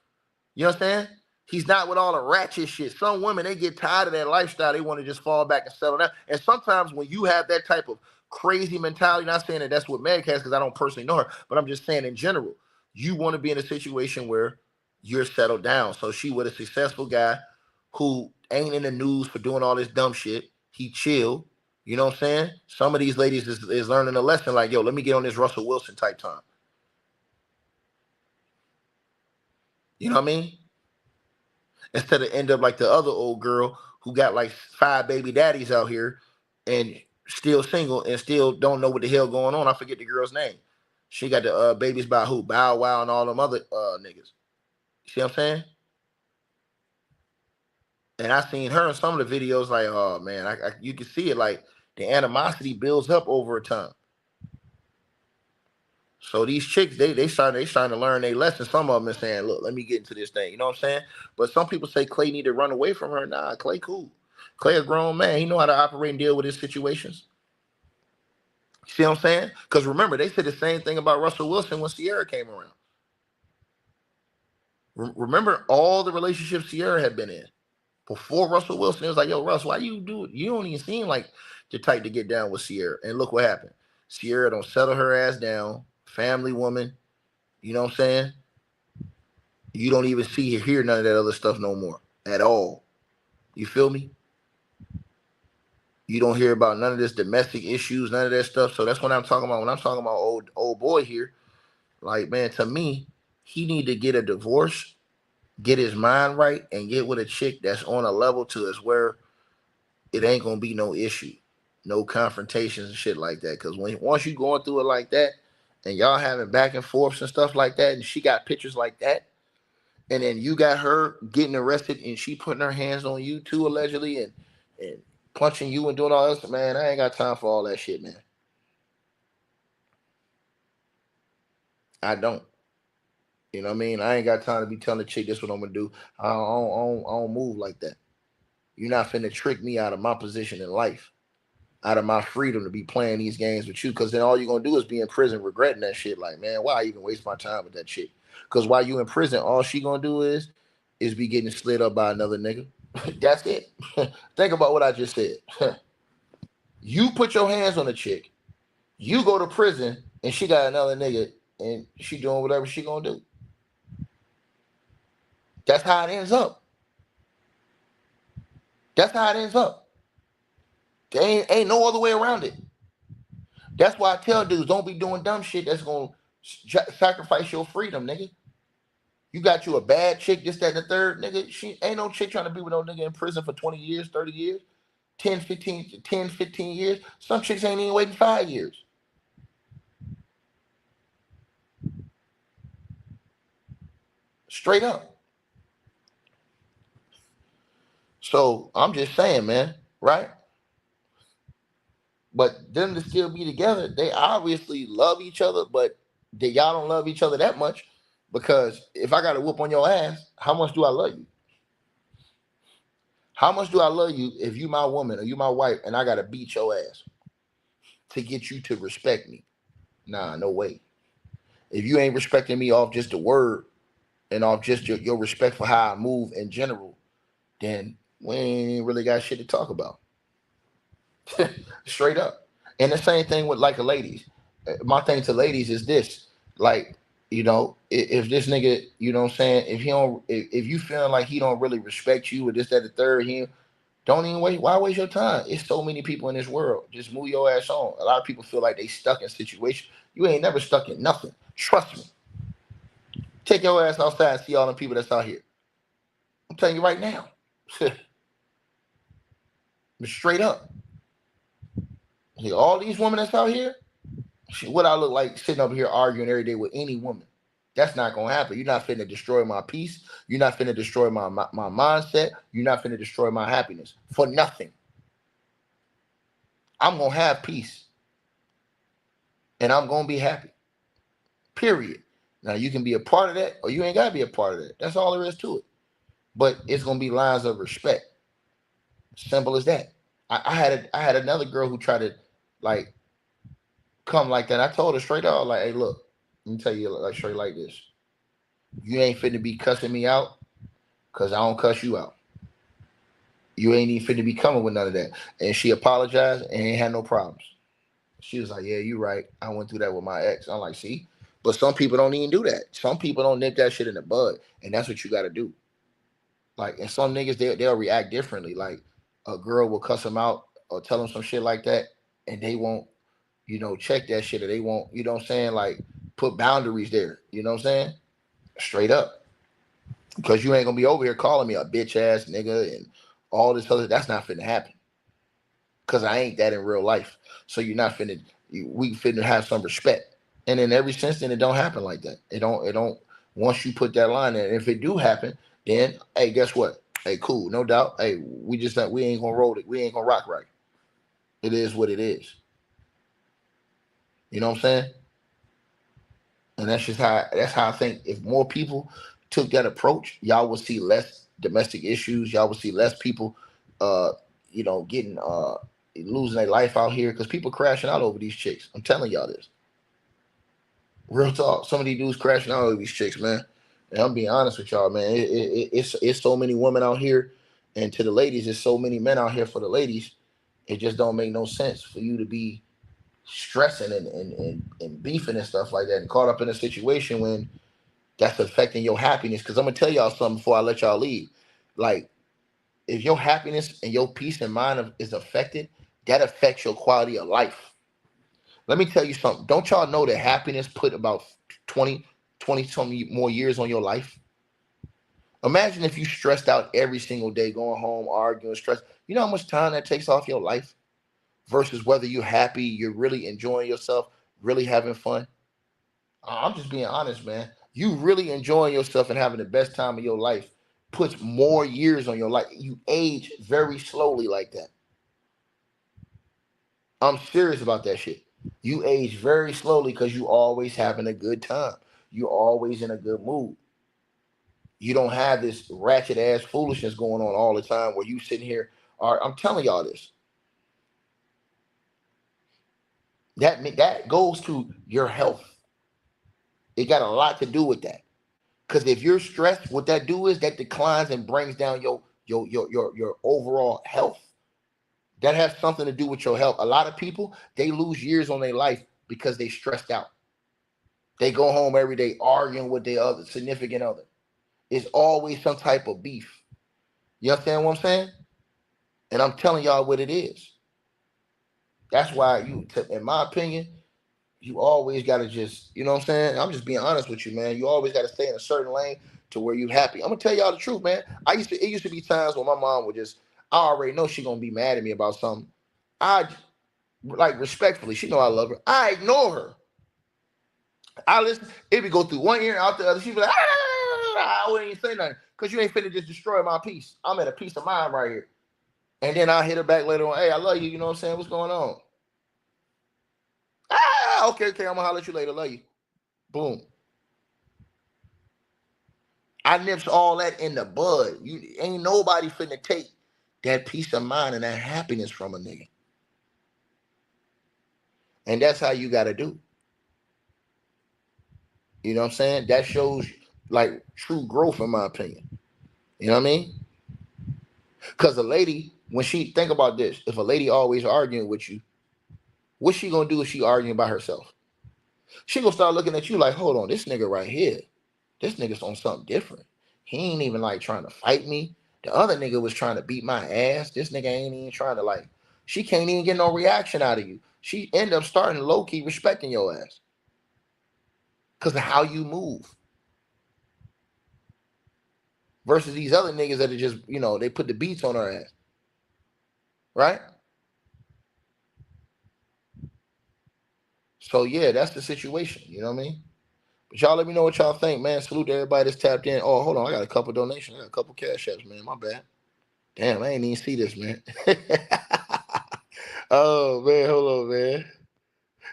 You know what I'm saying? He's not with all the ratchet shit. Some women, they get tired of that lifestyle. They want to just fall back and settle down. And sometimes when you have that type of crazy mentality, not saying that that's what Meg has because I don't personally know her, but I'm just saying in general, you want to be in a situation where you're settled down. So she with a successful guy who ain't in the news for doing all this dumb shit. He chill. You know what I'm saying? Some of these ladies is learning a lesson like, yo, let me get on this Russell Wilson type time. You know what I mean? Instead of end up like the other old girl who got like 5 baby daddies out here and still single and still don't know what the hell going on. I forget the girl's name. She got the babies by who? Bow Wow and all them other niggas. See what I'm saying? And I seen her in some of the videos like, oh man, you can see it like the animosity builds up over time. So these chicks, they starting to learn their lesson. Some of them are saying, look, let me get into this thing. You know what I'm saying? But some people say Klay need to run away from her. Nah, Klay cool. Klay a grown man. He know how to operate and deal with his situations. See what I'm saying? Because remember, they said the same thing about Russell Wilson when Sierra came around. Remember all the relationships Sierra had been in. Before Russell Wilson, it was like, yo, Russ, why you do it? You don't even seem like the type to get down with Sierra. And look what happened. Sierra don't settle her ass down. Family woman. You know what I'm saying? You don't even see or hear none of that other stuff no more at all. You feel me? You don't hear about none of this domestic issues, none of that stuff. So that's what I'm talking about. When I'm talking about old boy here, like, man, to me, he need to get a divorce, get his mind right, and get with a chick that's on a level to us where it ain't gonna be no issue, no confrontations and shit like that. Because once you going through it like that, and y'all having back and forths and stuff like that, and she got pictures like that, and then you got her getting arrested and she putting her hands on you too, allegedly, and punching you and doing all this, man, I ain't got time for all that shit, man. I don't. You know what I mean? I ain't got time to be telling the chick this what I'm gonna do. I don't move like that. You're not finna trick me out of my position in life, out of my freedom to be playing these games with you, because then all you're gonna do is be in prison regretting that shit. Like, man, why even waste my time with that chick? Because while you in prison, all she gonna do is be getting slid up by another nigga. That's it. Think about what I just said. You put your hands on a chick. You go to prison and she got another nigga and she doing whatever she gonna do. That's how it ends up. That's how it ends up. There ain't no other way around it. That's why I tell dudes, don't be doing dumb shit that's gonna sacrifice your freedom, nigga. You got you a bad chick, this, that, and the third, nigga. She ain't no chick trying to be with no nigga in prison for 20 years, 30 years, 10, 15 years. Some chicks ain't even waiting 5 years. Straight up. So I'm just saying, man, right? But them to still be together, they obviously love each other, but y'all don't love each other that much. Because if I got to whoop on your ass, how much do I love you? How much do I love you if you my woman or you my wife and I got to beat your ass to get you to respect me? Nah, no way. If you ain't respecting me off just the word and off just your respect for how I move in general, then we ain't really got shit to talk about. Straight up. And the same thing with like a ladies. My thing to ladies is this, like, if this nigga, you know what I'm saying, if you feeling like he don't really respect you or this, that, the third, he don't even wait. Why waste your time? It's so many people in this world. Just move your ass on. A lot of people feel like they stuck in situations. You ain't never stuck in nothing. Trust me. Take your ass outside and see all the people that's out here. I'm telling you right now. Straight up. All these women that's out here, what I look like sitting up here arguing every day with any woman. That's not gonna happen. You're not finna destroy my peace. You're not finna destroy my mindset. You're not finna destroy my happiness for nothing. I'm gonna have peace, and I'm gonna be happy. Period. Now you can be a part of that, or you ain't gotta be a part of that. That's all there is to it. But it's gonna be lines of respect. Simple as that. I had another girl who tried to like come like that. I told her straight out, like, hey, look, let me tell you like straight like this. You ain't finna be cussing me out because I don't cuss you out. You ain't even finna be coming with none of that. And she apologized and ain't had no problems. She was like, yeah, you right. I went through that with my ex. I'm like, see? But some people don't even do that. Some people don't nip that shit in the bud. And that's what you got to do. Like, and some niggas, they'll react differently. Like, a girl will cuss them out or tell them some shit like that. And they won't, check that shit. Or they won't, you know what I'm saying? Like, put boundaries there. You know what I'm saying? Straight up. Because you ain't going to be over here calling me a bitch ass nigga and all this other. That's not finna happen. Because I ain't that in real life. So you're not finna, we finna have some respect. And in every sense, then it don't happen like that. It don't, once you put that line in, if it do happen, then, hey, guess what? Hey, cool, no doubt. Hey, we ain't gonna roll it. We ain't gonna rock right. It is what it is. You know what I'm saying? And that's how I think if more people took that approach, y'all will see less domestic issues. Y'all will see less people, getting losing their life out here because people crashing out over these chicks. I'm telling y'all this. Real talk. Some of these dudes crashing out over these chicks, man. And I'm being honest with y'all, man. It's so many women out here, and to the ladies, there's so many men out here for the ladies. It just don't make no sense for you to be stressing and beefing and stuff like that and caught up in a situation when that's affecting your happiness. Because I'm gonna tell y'all something before I let y'all leave. Like, if your happiness and your peace and mind is affected, that affects your quality of life. Let me tell you something. Don't y'all know that happiness put about 20 some more years on your life? Imagine if you stressed out every single day, going home, arguing, stressed. You know how much time that takes off your life versus whether you're happy, you're really enjoying yourself, really having fun. I'm just being honest, man. You really enjoying yourself and having the best time of your life puts more years on your life. You age very slowly like that. I'm serious about that shit. You age very slowly because you always having a good time. You always in a good mood. You don't have this ratchet ass foolishness going on all the time where you sitting here. I'm telling y'all this. That goes to your health. It got a lot to do with that. Because if you're stressed, what that do is that declines and brings down your overall health. That has something to do with your health. A lot of people, they lose years on their life because they stressed out. They go home every day arguing with their other significant other. It's always some type of beef. You understand what I'm saying? And I'm telling y'all what it is. That's why in my opinion, you always got to just, you know what I'm saying? I'm just being honest with you, man. You always got to stay in a certain lane to where you happy. I'm going to tell y'all the truth, man. It used to be times when my mom would just, I already know she going to be mad at me about something. I, like, respectfully, she know I love her. I ignore her. I listen, it would go through one ear out the other. She'd be like, I wouldn't even say nothing because you ain't finna just destroy my peace. I'm at a peace of mind right here. And then I'll hit her back later on. Hey, I love you. You know what I'm saying? What's going on? Okay. I'm going to holler at you later. Love you. Boom. I nips all that in the bud. You ain't nobody finna take that peace of mind and that happiness from a nigga. And that's how you got to do. You know what I'm saying? That shows like true growth, in my opinion. You know what I mean? Because a lady, when she think about this, if a lady always arguing with you, what's she gonna do if she arguing by herself? She gonna start looking at you like, hold on, this nigga right here, this nigga's on something different. He ain't even like trying to fight me. The other nigga was trying to beat my ass. This nigga ain't even trying to like. She can't even get no reaction out of you. She end up starting low key respecting your ass because of how you move. Versus these other niggas that are just, they put the beats on her ass. Right? So yeah, that's the situation. You know what I mean? But y'all let me know what y'all think, man. Salute to everybody that's tapped in. Oh, hold on. I got a couple donations. I got a couple cash apps, man. My bad. Damn, I ain't even see this, man. Oh, man. Hold on, man.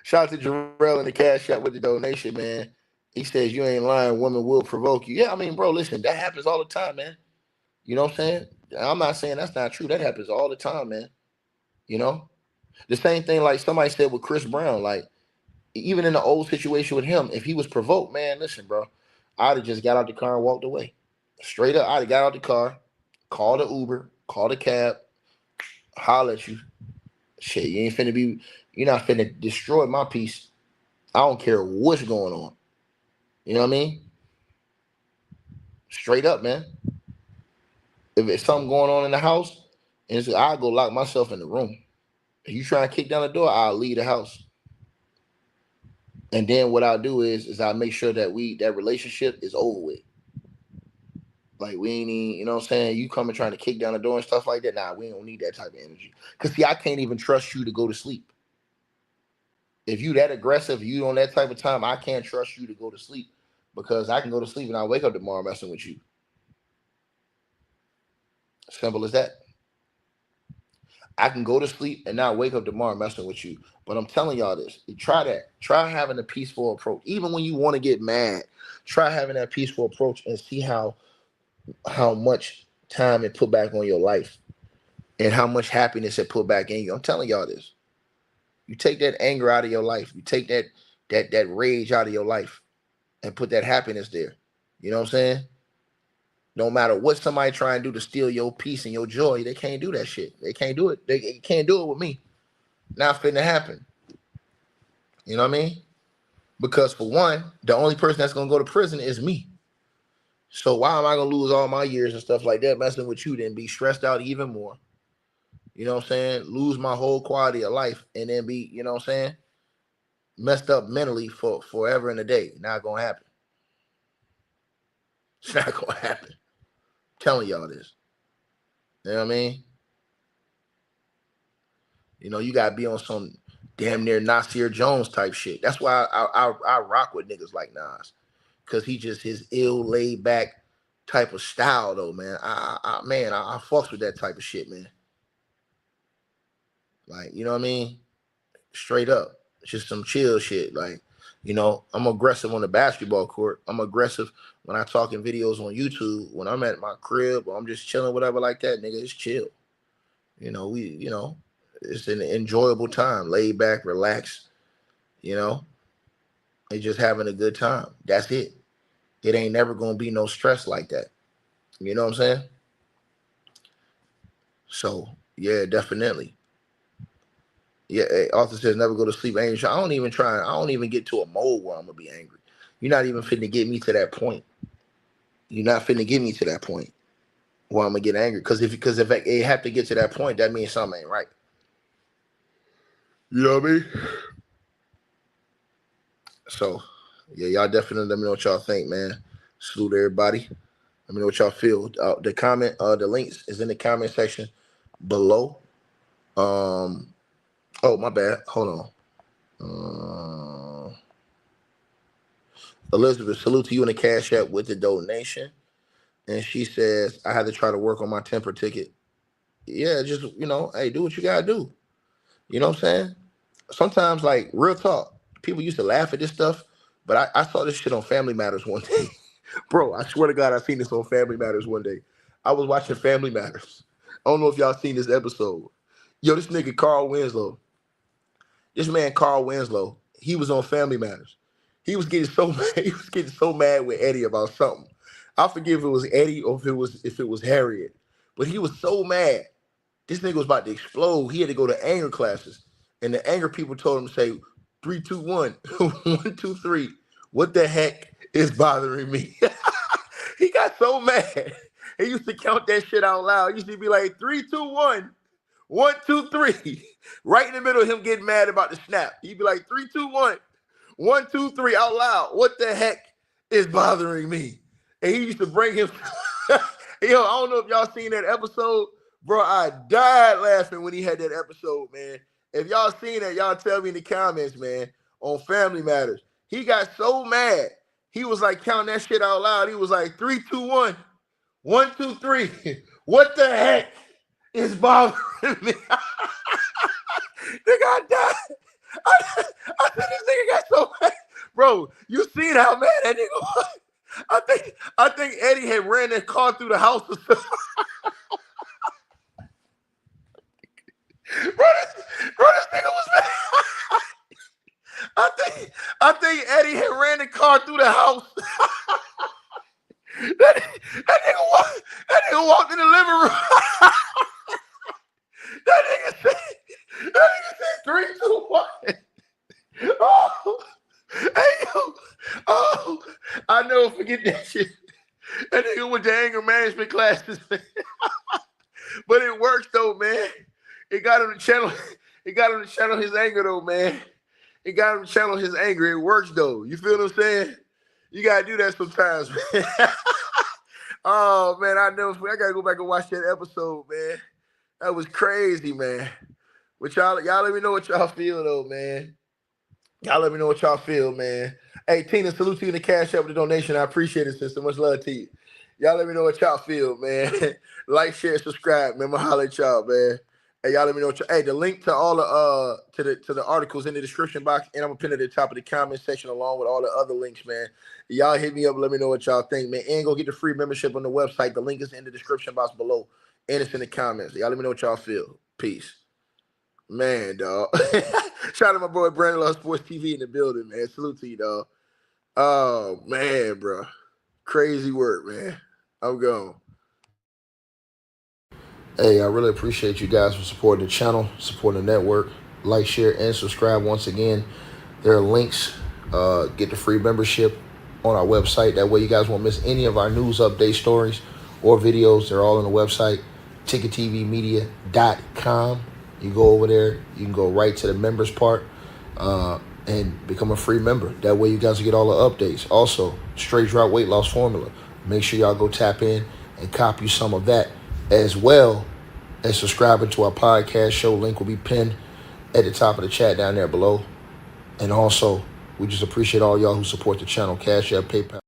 Shout out to Jarrell in the cash app with the donation, man. He says, you ain't lying. Women will provoke you. Yeah, I mean, bro, listen, that happens all the time, man. You know what I'm saying? I'm not saying that's not true. That happens all the time, man. You know? The same thing like somebody said with Chris Brown. Like, even in the old situation with him, if he was provoked, man, listen, bro, I'd have just got out the car and walked away. Straight up, I'd have got out the car, called an Uber, called a cab, holler at you. Shit, you're not finna destroy my peace. I don't care what's going on. You know what I mean? Straight up, man. If it's something going on in the house, I'll go lock myself in the room. If you try to kick down the door, I'll leave the house. And then what I'll do is I'll make sure that that relationship is over with. Like, we ain't even, you know what I'm saying? You coming trying to kick down the door and stuff like that. Nah, we don't need that type of energy. Because, see, I can't even trust you to go to sleep. If you that aggressive, you on that type of time, I can't trust you to go to sleep. Because I can go to sleep and I'll wake up tomorrow messing with you. Simple as that. I can go to sleep and not wake up tomorrow messing with you. But I'm telling y'all this. Try that. Try having a peaceful approach. Even when you want to get mad, try having that peaceful approach and see how much time it put back on your life and how much happiness it put back in you. I'm telling y'all this. You take that anger out of your life. You take that rage out of your life and put that happiness there. You know what I'm saying? No matter what somebody try and do to steal your peace and your joy, they can't do that shit. They can't do it. They can't do it with me. Not finna happen. You know what I mean? Because for one, the only person that's gonna go to prison is me. So why am I gonna lose all my years and stuff like that messing with you, then be stressed out even more? You know what I'm saying? Lose my whole quality of life and then be, you know what I'm saying, messed up mentally for forever and a day. Not gonna happen. It's not gonna happen. I'm telling y'all this. You know what I mean? You know, you gotta be on some damn near Nasir Jones type shit. That's why I rock with niggas like Nas. Cause he just his ill laid back type of style though, man. I fucks with that type of shit, man. Like, you know what I mean? Straight up. It's just some chill shit. Like, you know, I'm aggressive on the basketball court. I'm aggressive when I talk in videos on YouTube. When I'm at my crib or I'm just chilling, whatever like that, nigga, it's chill. You know, it's an enjoyable time. Laid back, relax, you know, and just having a good time. That's it. It ain't never gonna be no stress like that. You know what I'm saying? So, yeah, definitely. Yeah, Arthur says never go to sleep angry. I don't even try. I don't even get to a mode where I'm gonna be angry. You're not even finna get me to that point. You're not finna get me to that point where I'm gonna get angry. Because if it have to get to that point, that means something ain't right. You know what I mean? So, yeah, y'all definitely let me know what y'all think, man. Salute everybody. Let me know what y'all feel. The links is in the comment section below. Oh, my bad. Hold on. Elizabeth, salute to you in the Cash App with the donation. And she says, I had to try to work on my temper ticket. Yeah, just, hey, do what you gotta do. You know what I'm saying? Sometimes, like, real talk, people used to laugh at this stuff, but I saw this shit on Family Matters one day. Bro, I swear to God, I seen this on Family Matters one day. I was watching Family Matters. I don't know if y'all seen this episode. Yo, this nigga Carl Winslow, this man Carl Winslow, he was on Family Matters. He was getting so mad. He was getting so mad with Eddie about something. I forget if it was Eddie or if it was Harriet, but he was so mad. This nigga was about to explode. He had to go to anger classes, and the anger people told him to say 3, 2, 1, 1, 2, 3. What the heck is bothering me? He got so mad. He used to count that shit out loud. He used to be like 3, 2, 1. 1, 2, 3. Right in the middle of him getting mad about the snap. He'd be like 3, 2, 1. 1, 2, 3 out loud. What the heck is bothering me? And he used to bring him. Yo, I don't know if y'all seen that episode. Bro, I died laughing when he had that episode, man. If y'all seen that, y'all tell me in the comments, man, on Family Matters. He got so mad. He was like counting that shit out loud. He was like 3, 2, 1. 1, 2, 3. What the heck is bothering me? Nigga, I died. I said this nigga got so mad. Bro, you seen how mad that nigga was? I think Eddie had ran that car through the house or something. Bro, this nigga was mad. I think Eddie had ran the car through the house. that nigga walked in the living room. That nigga said 3, 2, 1. Oh, hey, yo. Oh, I never forget that shit. That nigga went to anger management classes, man. But it works though, man. It got him to channel. It got him to channel his anger though, man. It got him to channel his anger. It works though. You feel what I'm saying? You gotta do that sometimes, man. Oh man, I gotta go back and watch that episode, man. That was crazy, man. But y'all let me know what y'all feel though, man. Y'all let me know what y'all feel, man. Hey, Tina, salute to you in the Cash App with the donation. I appreciate it, sister. Much love to you. Y'all let me know what y'all feel, man. Like, share, subscribe, man. I'ma holler at y'all, man. Hey, y'all let me know what the link to all the to the articles in the description box, and I'm gonna pin it at the top of the comment section along with all the other links, man. Y'all hit me up, let me know what y'all think, man. And go get the free membership on the website. The link is in the description box below, and it's in the comments. Y'all let me know what y'all feel. Peace. Man, dog. Shout out to my boy Brandon Love Sports TV in the building, man. Salute to you, dog. Oh, man, bro. Crazy work, man. I'm gone. Hey, I really appreciate you guys for supporting the channel, supporting the network. Like, share, and subscribe once again. There are links. Get the free membership on our website. That way you guys won't miss any of our news update stories or videos. They're all on the website, ticketvmedia.com. You go over there. You can go right to the members part and become a free member. That way you guys will get all the updates. Also, straight drought weight loss formula. Make sure y'all go tap in and copy some of that, as well as subscribing to our podcast show. Link will be pinned at the top of the chat down there below. And also, we just appreciate all y'all who support the channel. Cash App, PayPal.